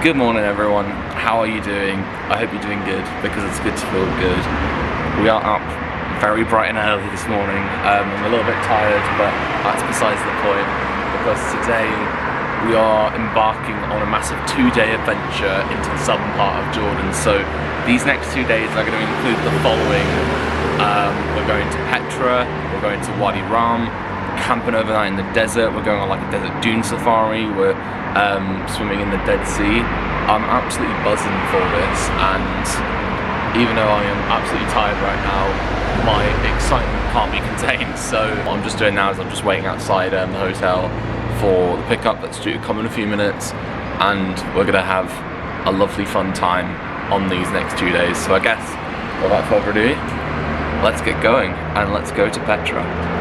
Good morning everyone, how are you doing? I hope you're doing good, because it's good to feel good. We are up very bright and early this morning. I'm a little bit tired, but that's besides the point, because today we are embarking on a massive 2-day adventure into the southern part of Jordan. So these next 2 days are going to include the following. We're going to Petra, we're going to Wadi Rum, camping overnight in the desert. We're going on like a desert dune safari. We're swimming in the Dead Sea. I'm absolutely buzzing for this, and even though I am absolutely tired right now, my excitement can't be contained. So what I'm just doing now is I'm just waiting outside the hotel for the pickup that's due to come in a few minutes, and we're gonna have a lovely fun time on these next 2 days. So I guess without further ado, let's get going and let's go to Petra.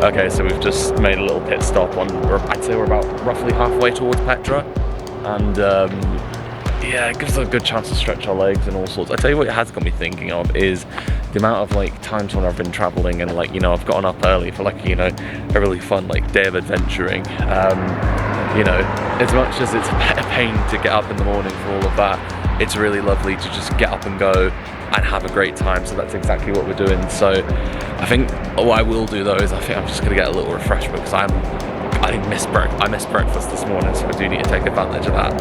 Okay, so we've just made a little pit stop on, I'd say we're about roughly halfway towards Petra, and yeah, it gives us a good chance to stretch our legs and all sorts. I tell you what it has got me thinking of is the amount of like times when I've been traveling and like, you know, I've gotten up early for like, you know, a really fun like day of adventuring. You know, as much as it's a pain to get up in the morning for all of that, it's really lovely to just get up and go and have a great time. So that's exactly what we're doing. So I think what I will do though is I think I'm just gonna get a little refreshment, because I missed breakfast this morning, so I do need to take advantage of that.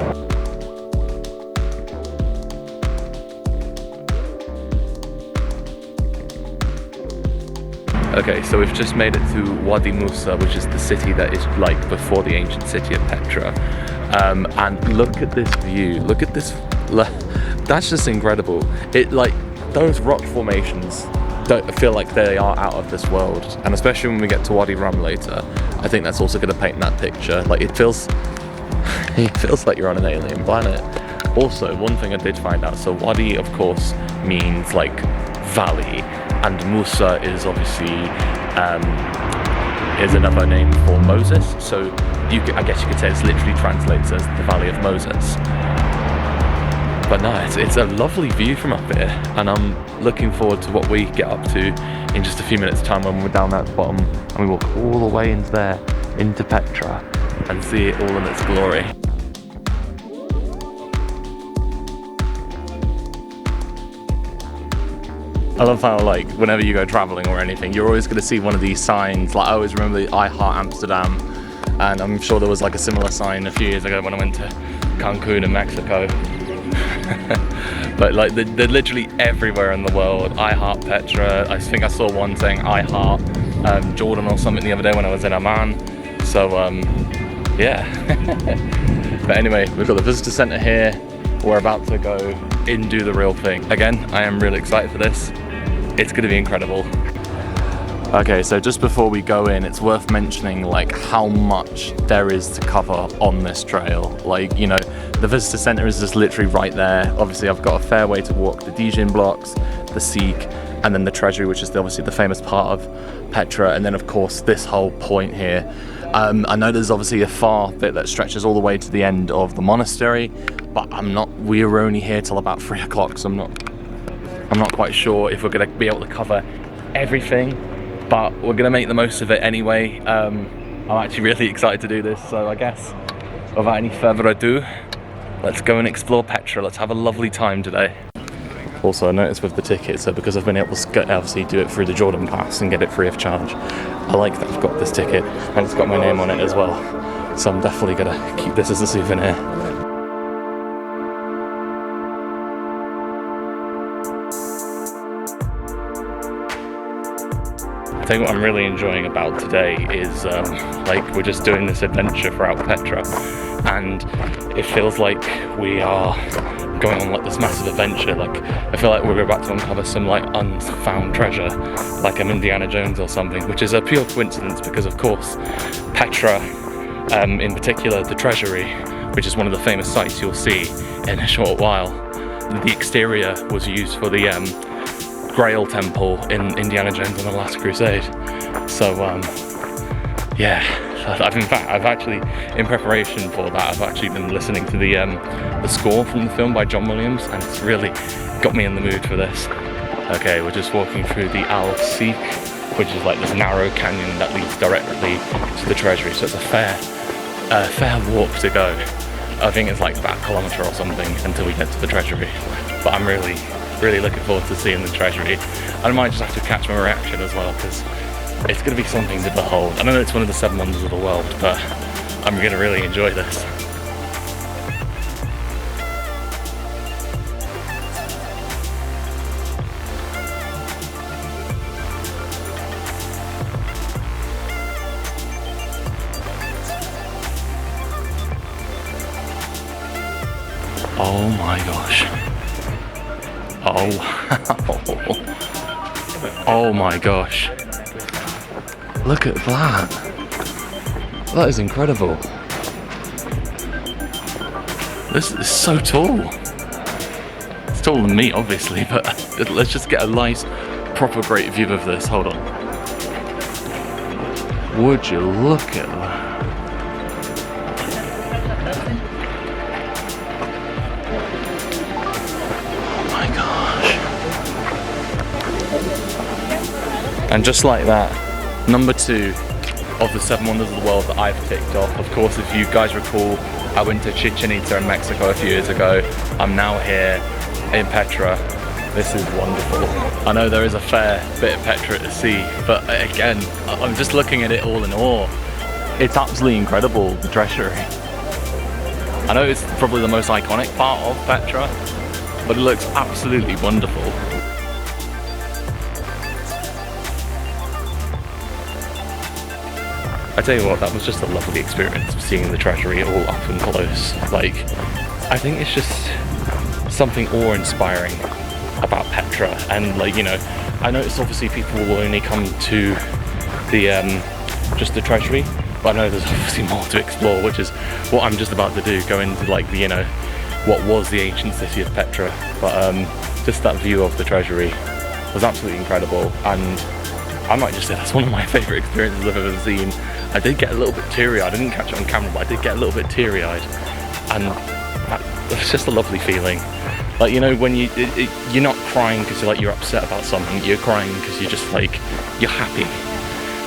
Okay, so we've just made it to Wadi Musa, which is the city that is like before the ancient city of Petra. And look at this view, look at this, that's just incredible. It like, those rock formations don't feel like they are out of this world. And especially when we get to Wadi Rum later, I think that's also gonna paint that picture. Like it feels like you're on an alien planet. Also, one thing I did find out, so Wadi of course means like valley, and Musa is obviously is another name for Moses. So I guess you could say it's literally translates as the Valley of Moses. But no, it's a lovely view from up here, and I'm looking forward to what we get up to in just a few minutes time when we're down at the bottom and we walk all the way into there, into Petra, and see it all in its glory. I love how like whenever you go traveling or anything, you're always going to see one of these signs. Like I always remember the I Heart Amsterdam, and I'm sure there was like a similar sign a few years ago when I went to Cancun in Mexico. But like they're literally everywhere in the world. I Heart Petra. I think I saw one saying I Heart Jordan or something the other day when I was in Amman. So yeah. But anyway, we've got the visitor centre here. We're about to go in, do the real thing. Again, I am really excited for this. It's gonna be incredible. Okay, so just before we go in, it's worth mentioning like how much there is to cover on this trail. Like, you know, the visitor center is just literally right there. Obviously, I've got a fair way to walk the dune blocks, the Sikh, and then the Treasury, which is obviously the famous part of Petra, and then of course this whole point here. I know there's obviously a far bit that stretches all the way to the end of the monastery, but we were only here till about 3 o'clock, so I'm not quite sure if we're gonna be able to cover everything, but we're gonna make the most of it anyway. I'm actually really excited to do this, so I guess without any further ado, let's go and explore Petra. Let's have a lovely time today. Also, I noticed with the ticket, so because I've been able to obviously do it through the Jordan Pass and get it free of charge, I like that I've got this ticket and it's got my name on it as well. So I'm definitely gonna keep this as a souvenir. I think what I'm really enjoying about today is like we're just doing this adventure throughout Petra, and it feels like we are going on like this massive adventure. Like I feel like we're about to uncover some like unfound treasure, like I'm Indiana Jones or something, which is a pure coincidence because of course Petra, in particular the Treasury, which is one of the famous sites you'll see in a short while, the exterior was used for the Grail Temple in Indiana Jones and the Last Crusade. So yeah, I've actually, in preparation for that, I've actually been listening to the score from the film by John Williams, and it's really got me in the mood for this. Okay, we're just walking through the Al-Khazneh, which is like this narrow canyon that leads directly to the Treasury. So it's a fair walk to go. I think it's like about a kilometre or something until we get to the Treasury. But I'm really looking forward to seeing the Treasury. And I might just have to catch my reaction as well, because it's going to be something to behold. I know it's one of the 7 wonders of the world, but I'm going to really enjoy this. Oh my gosh. Oh wow. Oh my gosh. Look at that. That is incredible. This is so tall. It's taller than me, obviously, but let's just get a nice, proper great view of this. Hold on. Would you look at that? And just like that, number 2 of the 7 wonders of the world that I've ticked off. Of course, if you guys recall, I went to Chichen Itza in Mexico a few years ago. I'm now here in Petra. This is wonderful. I know there is a fair bit of Petra to see, but again, I'm just looking at it all in awe. It's absolutely incredible, the Treasury. I know it's probably the most iconic part of Petra, but it looks absolutely wonderful. I tell you what, that was just a lovely experience of seeing the Treasury all up and close. Like, I think it's just something awe-inspiring about Petra, and like, you know, I noticed obviously people will only come to the just the Treasury, but I know there's obviously more to explore, which is what I'm just about to do, go into like the, you know, what was the ancient city of Petra. But just that view of the Treasury was absolutely incredible, and I might just say that's one of my favourite experiences I've ever seen. I did get a little bit teary-eyed. I didn't catch it on camera, but I did get a little bit teary-eyed, and it's just a lovely feeling. Like, you know, when you're not crying because you're upset about something. You're crying because you're just like, you're happy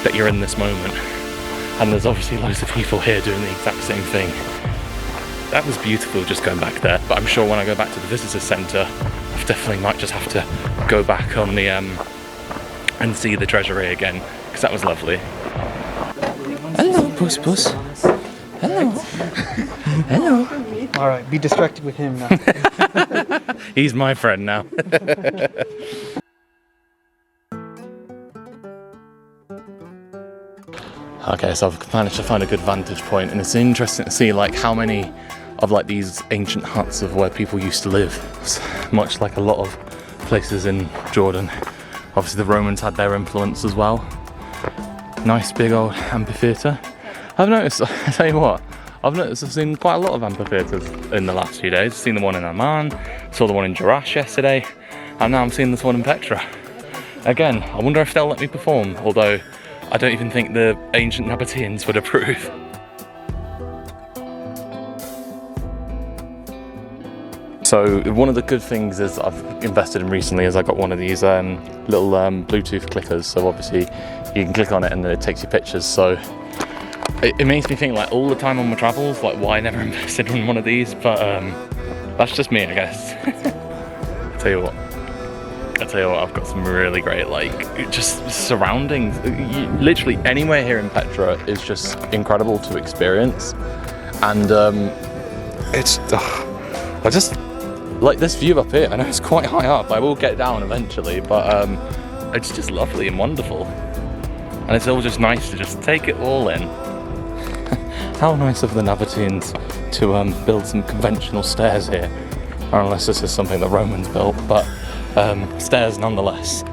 that you're in this moment. And there's obviously loads of people here doing the exact same thing. That was beautiful just going back there. But I'm sure when I go back to the visitor centre, I definitely might just have to go back on the and see the Treasury again, because that was lovely. Hello, Puss Puss. Hello. Hello. Alright, be distracted with him now. He's my friend now. Okay, so I've managed to find a good vantage point, and it's interesting to see like how many of like these ancient huts of where people used to live. It's much like a lot of places in Jordan. Obviously the Romans had their influence as well. Nice big old amphitheatre. I've noticed, I tell you what, I've seen quite a lot of amphitheatres in the last few days. I've seen the one in Amman, saw the one in Jerash yesterday, and now I'm seeing this one in Petra. Again, I wonder if they'll let me perform, although I don't even think the ancient Nabateans would approve. So one of the good things is I've invested in recently is I got one of these little Bluetooth clickers. So obviously you can click on it and then it takes you pictures. So it makes me think like all the time on my travels, like why I never invested in one of these, but that's just me, I guess. I tell you what, I've got some really great like just surroundings. Literally anywhere here in Petra is just incredible to experience, and it's I just like this view up here. I know it's quite high up. I will get down eventually, but it's just lovely and wonderful, and it's all just nice to just take it all in. How nice of the Nabateans to build some conventional stairs here, or unless this is something the Romans built, but stairs nonetheless.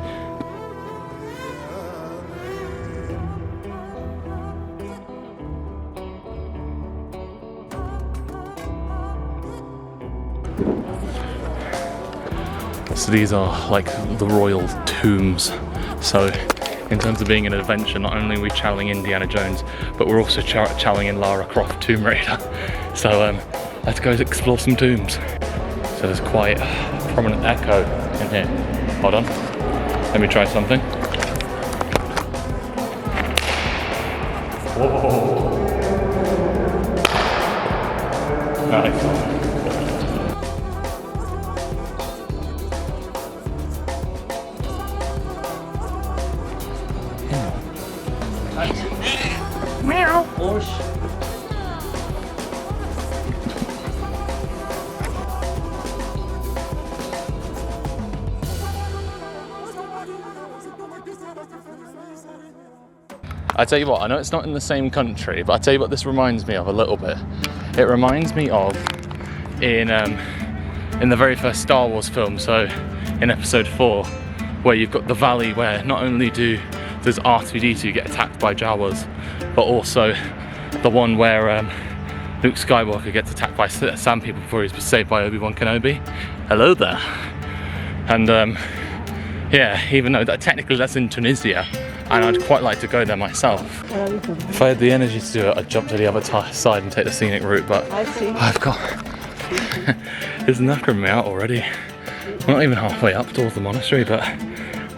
So these are like the royal tombs. So in terms of being an adventure. Not only are we channeling Indiana Jones, but we're also channeling Lara Croft Tomb Raider. So let's go explore some tombs. So there's quite a prominent echo in here. Hold on, let me try something. Whoa. Nice. Meow. I tell you what, I know it's not in the same country, but I tell you what this reminds me of a little bit. It reminds me of in the very first Star Wars film, so in episode 4, where you've got the valley where not only does R2-D2 get attacked by Jawas, but also the one where Luke Skywalker gets attacked by sand people before he was saved by Obi-Wan Kenobi. Hello there. And yeah, even though technically that's in Tunisia, and I'd quite like to go there myself. If I had the energy to do it, I'd jump to the other side and take the scenic route, but I've got... It's knackering me out already. We're not even halfway up towards the monastery, but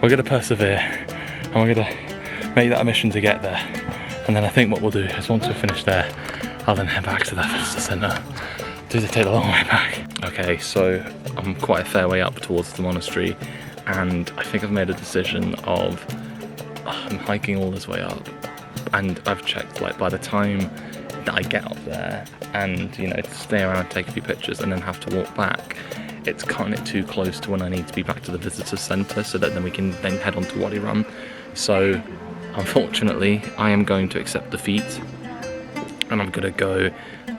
we're going to persevere and we're going to make that a mission to get there. And then I think what we'll do is once we're finished there, I'll then head back to that visitor centre. Do they take the long way back? Okay, so I'm quite a fair way up towards the monastery, and I think I've made a decision of I'm hiking all this way up, and I've checked, like, by the time that I get up there and, you know, stay around, take a few pictures and then have to walk back, it's kind of too close to when I need to be back to the visitor centre, so that then we can then head on to Wadi Rum. So unfortunately I am going to accept defeat, and I'm going to go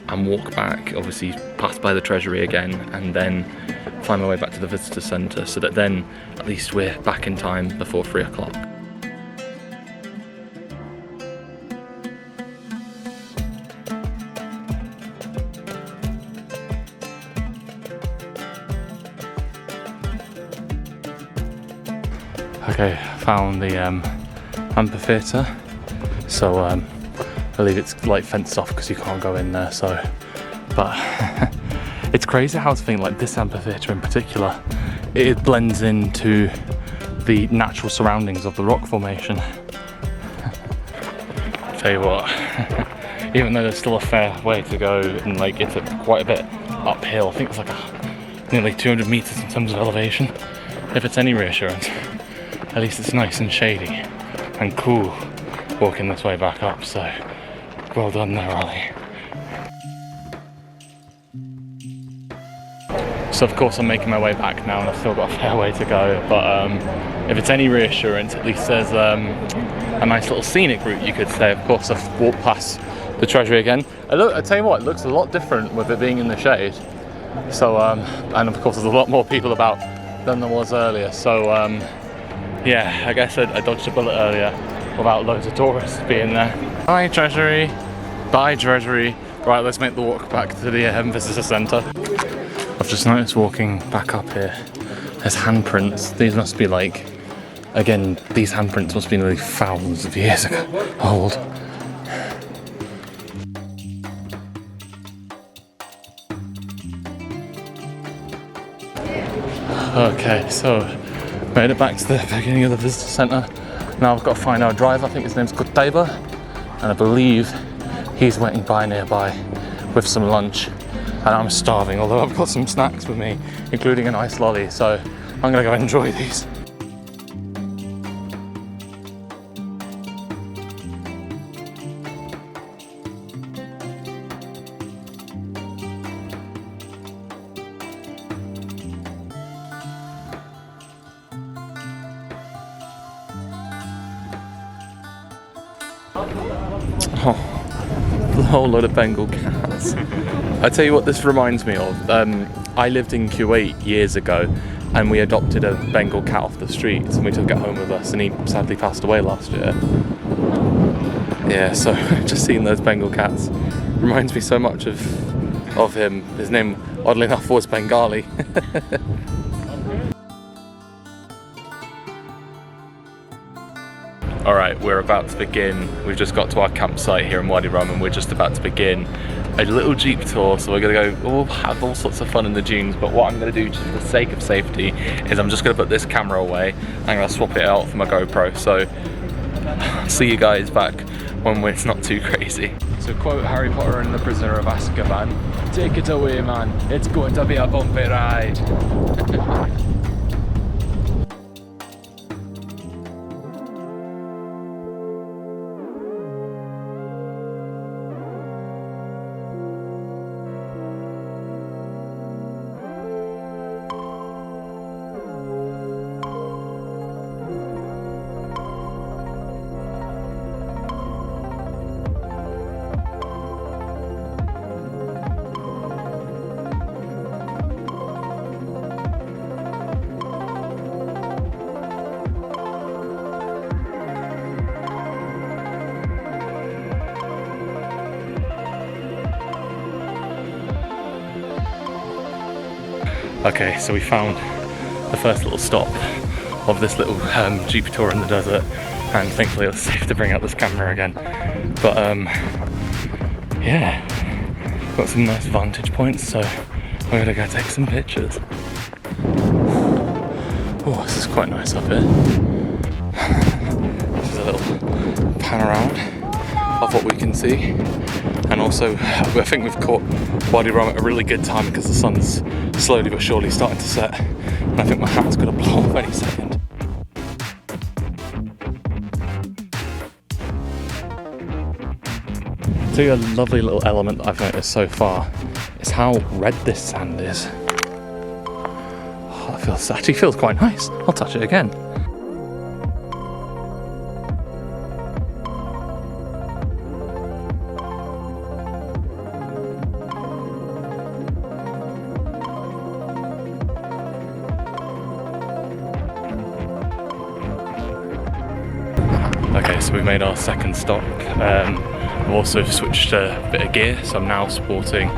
and walk back, obviously pass by the Treasury again, and then find my way back to the visitor centre, so that then at least we're back in time before 3 o'clock. Okay, found the amphitheatre, so I believe it's like fenced off because you can't go in there, so, but it's crazy how to think, like, this amphitheatre in particular, it blends into the natural surroundings of the rock formation. Tell you what, even though there's still a fair way to go, and like it's quite a bit uphill, I think it's like nearly 200 meters in terms of elevation. If it's any reassurance, at least it's nice and shady and cool walking this way back up, so well done there, Ollie. So of course I'm making my way back now, and I've still got a fair way to go, but if it's any reassurance, at least there's a nice little scenic route, you could say. Of course I've walked past the Treasury again. I tell you what, it looks a lot different with it being in the shade. So and of course there's a lot more people about than there was earlier, so yeah, I guess I dodged a bullet earlier without loads of tourists being there. Bye Treasury, bye Treasury. Right, let's make the walk back to the visitor centre. I've just noticed walking back up here, there's handprints. These must be like, again, these handprints must be nearly thousands of years ago old. Okay, so made it back to the beginning of the visitor centre. Now I've got to find our driver. I think his name's Kutaiba, and I believe he's waiting by nearby with some lunch. And I'm starving, although I've got some snacks with me, including a nice lolly, so I'm gonna go enjoy these. Oh, a whole load of Bengal cats. I tell you what this reminds me of. I lived in Kuwait years ago, and we adopted a Bengal cat off the streets, and we took it home with us, and he sadly passed away last year. Yeah, so just seeing those Bengal cats reminds me so much of him. His name, oddly enough, was Bengali. Alright, we're about to begin. We've just got to our campsite here in Wadi Rum and we're just about to begin a little jeep tour. So we're gonna go, we'll have all sorts of fun in the dunes, but what I'm gonna do just for the sake of safety is I'm just gonna put this camera away. I'm gonna swap it out for my GoPro. So see you guys back when it's not too crazy. To quote Harry Potter and the Prisoner of Azkaban, take it away, man. It's going to be a bumpy ride. Okay, so we found the first little stop of this little jeep tour in the desert, and thankfully it was safe to bring out this camera again. But yeah, got some nice vantage points, so we're gonna go take some pictures. Oh, this is quite nice up here. This is a little pan around of what we can see. And also, I think we've caught Wadi Rum at a really good time because the sun's slowly but surely starting to set. And I think my hat's going to blow off any second. So a lovely little element that I've noticed so far is how red this sand is. Oh, it actually feels quite nice. I'll touch it again. Okay, so we made our second stop. I've also switched a bit of gear, so I'm now sporting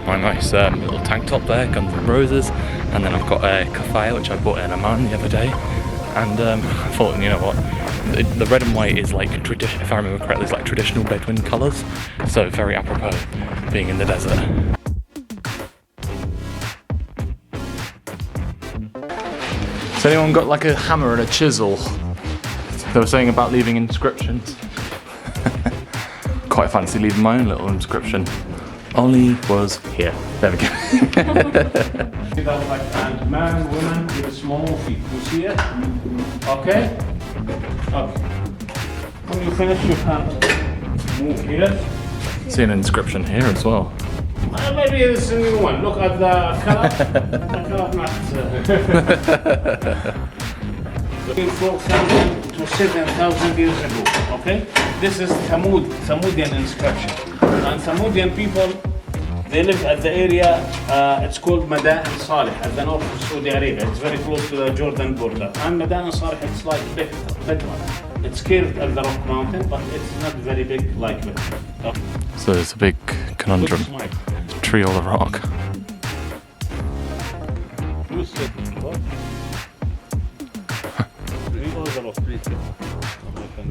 my nice little tank top there, Guns N' Roses, and then I've got a kafaya which I bought in Amman the other day, and I thought, you know what, the red and white is like, if I remember correctly, it's like traditional Bedouin colours, so very apropos being in the desert. Has anyone got like a hammer and a chisel? They were saying about leaving inscriptions. Quite fancy leaving my own little inscription. Ollie was here. There we go. And man, woman with small feet. You see it? Okay? Okay. When you finish, you can move here. See an inscription here as well. Maybe it's a new one. Look at the color. The color not. 4,000 to 7,000 years ago, okay? This is Thamudian inscription. And Thamudian people, they live at the area, it's called Mada'in Salih, at the north of Saudi Arabia. It's very close to the Jordan border. And Mada'in Salih, it's like Petra. It's curved at the rock mountain, but it's not very big like Petra. So there's a big conundrum. Tree or the rock? You said what?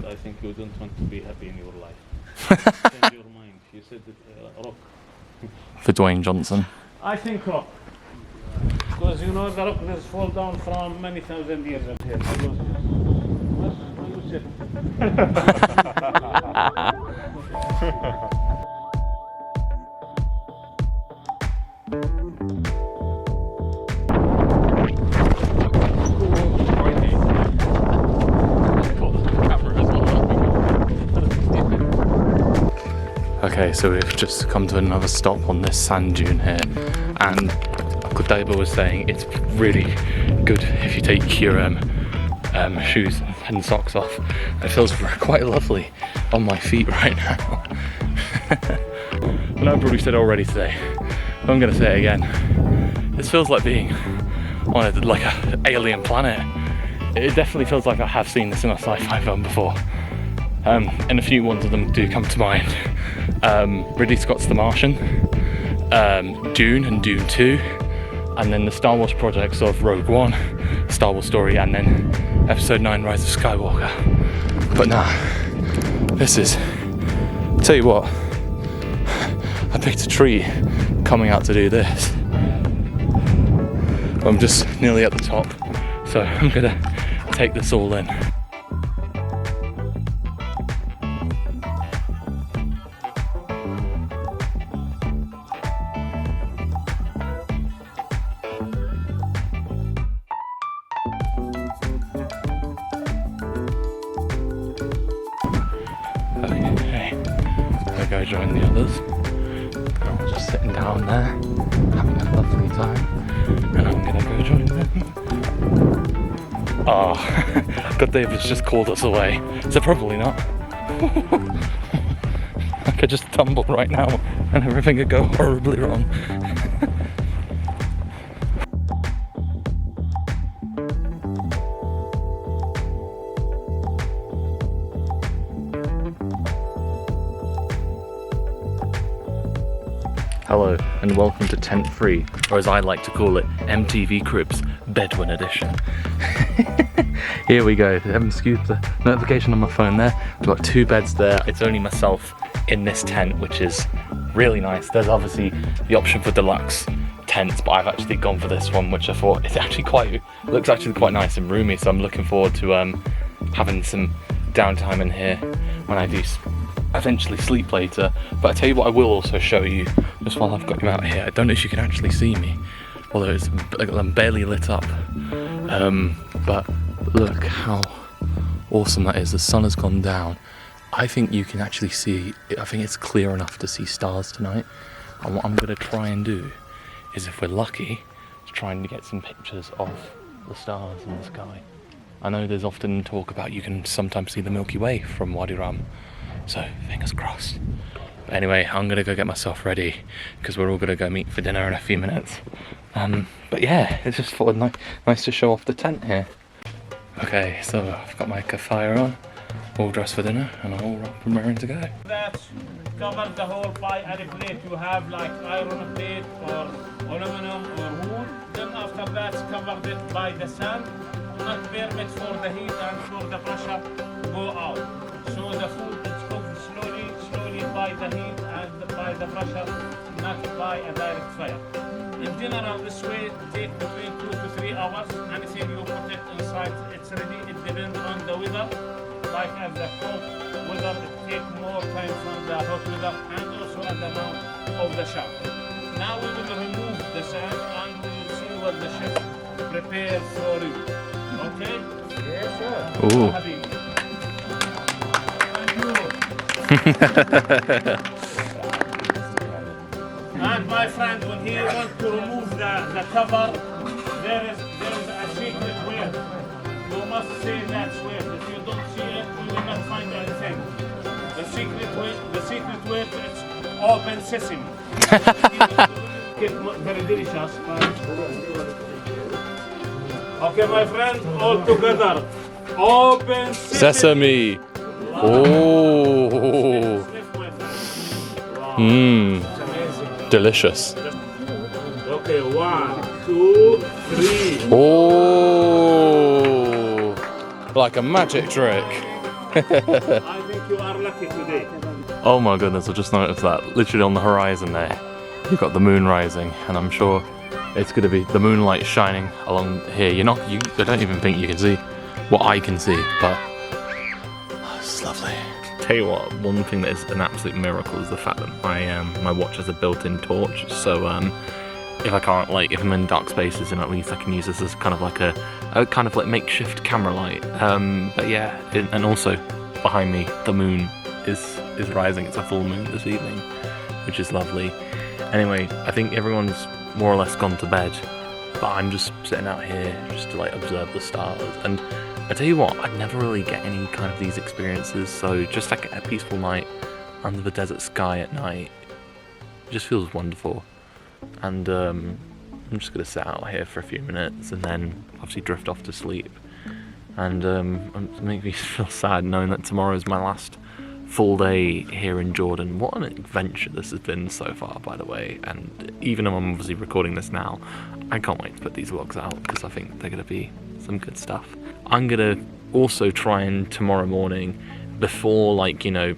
I think you don't want to be happy in your life. Change your mind. You said rock. For Dwayne Johnson. I think rock. Because you know the rock has fallen down from many thousand years ago. What you said? Okay, so we've just come to another stop on this sand dune here, and Kutaiba was saying it's really good if you take your shoes and socks off. It feels quite lovely on my feet right now. Well, I've probably said already today, but I'm going to say it again. This feels like being on an alien planet. It definitely feels like I have seen this in a sci-fi film before. And a few ones of them do come to mind. Ridley Scott's The Martian, Dune and Dune 2, and then the Star Wars projects of Rogue One, Star Wars Story, and then Episode 9, Rise of Skywalker. But nah, this is, tell you what, I picked a tree coming out to do this. I'm just nearly at the top, so I'm gonna take this all in. Okay, I'll go join the others. I'm just sitting down there, having a lovely time, and I'm gonna go join them. Oh, God, David's just called us away. So probably not. I could just tumble right now and everything could go horribly wrong. Hello and welcome to Tent Free, or as I like to call it, MTV Cribs Bedouin Edition. Here we go, excuse the notification on my phone there. I've got 2 beds there. It's only myself in this tent, which is really nice. There's obviously the option for deluxe tents, but I've actually gone for this one, which I thought it's actually looks actually quite nice and roomy. So I'm looking forward to having some downtime in here when I do eventually sleep later. But I tell you what, I will also show you, just while I've got you out here. I don't know if you can actually see me, although it's, I'm barely lit up. But look how awesome that is. The sun has gone down. I think you can actually see, I think it's clear enough to see stars tonight. And what I'm going to try and do is, if we're lucky, trying to get some pictures of the stars in the sky. I know there's often talk about you can sometimes see the Milky Way from Wadi Rum, so fingers crossed. But anyway, I'm gonna go get myself ready because we're all gonna go meet for dinner in a few minutes. But yeah, it's just thought nice to show off the tent here. Okay, so I've got my fire on, all dressed for dinner, and I'm all up and raring to go. That covers the whole pie and a plate. You have like iron plate or aluminum or wood. Then after that, covered it by the sand, not permit for the heat and for the pressure go out. So the food is cooked slowly by the heat and by the pressure, not by a direct fire. In general, this way take between 2 to 3 hours. Anything you put it inside, it's ready. It depends on the weather. Like at the cold weather, it takes more time from the hot weather, and also at the amount of the shower. Now we will remove the sand and we will see what the chef prepared for you. Okay? Yes, sir. Ooh. And my friend, when he wants to remove the cover, there is a secret way. You must say that way. If you don't see it, you will not find anything. The secret way is open sesame. Very delicious. Okay, my friend, all together. Open sesame. Oh. Mmm. Delicious. Okay, 1, 2, 3. Oh. Like a magic trick. I think you are lucky today. Oh my goodness, I just noticed that. Literally on the horizon there, you've got the moon rising, and I'm sure it's going to be the moonlight shining along here. I don't even think you can see what I can see, but it's lovely. Tell you what, one thing that is an absolute miracle is the fact that my watch has a built-in torch, so if I can't, if I'm in dark spaces, then at least I can use this as kind of like a kind of like makeshift camera light. But yeah, and also behind me the moon is rising. It's a full moon this evening, which is lovely. Anyway, I think everyone's more or less gone to bed, but I'm just sitting out here just to observe the stars. And I tell you what, I never really get any kind of these experiences, so just a peaceful night under the desert sky at night, it just feels wonderful. And I'm just gonna sit out here for a few minutes and then obviously drift off to sleep. And it makes me feel sad knowing that tomorrow is my last full day here in Jordan. What an adventure this has been so far, by the way. And even though I'm obviously recording this now, I can't wait to put these vlogs out because I think they're gonna be some good stuff. I'm gonna also trying tomorrow morning, before like, you know,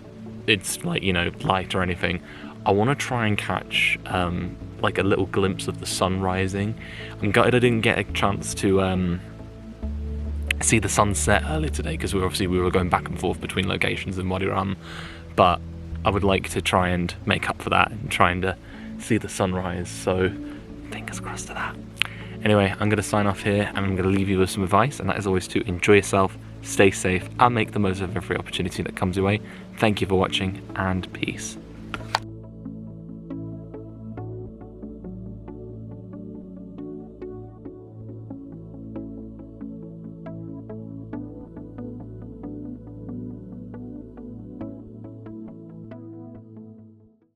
it's like, you know, light or anything, I want to try and catch like a little glimpse of the sun rising. I'm gutted I didn't get a chance to see the sunset earlier today, because we were going back and forth between locations in Wadi Rum, but I would like to try and make up for that and trying to see the sunrise, so fingers crossed to that. Anyway, I'm going to sign off here, and I'm going to leave you with some advice, and that is always to enjoy yourself, stay safe, and make the most of every opportunity that comes your way. Thank you for watching, and peace.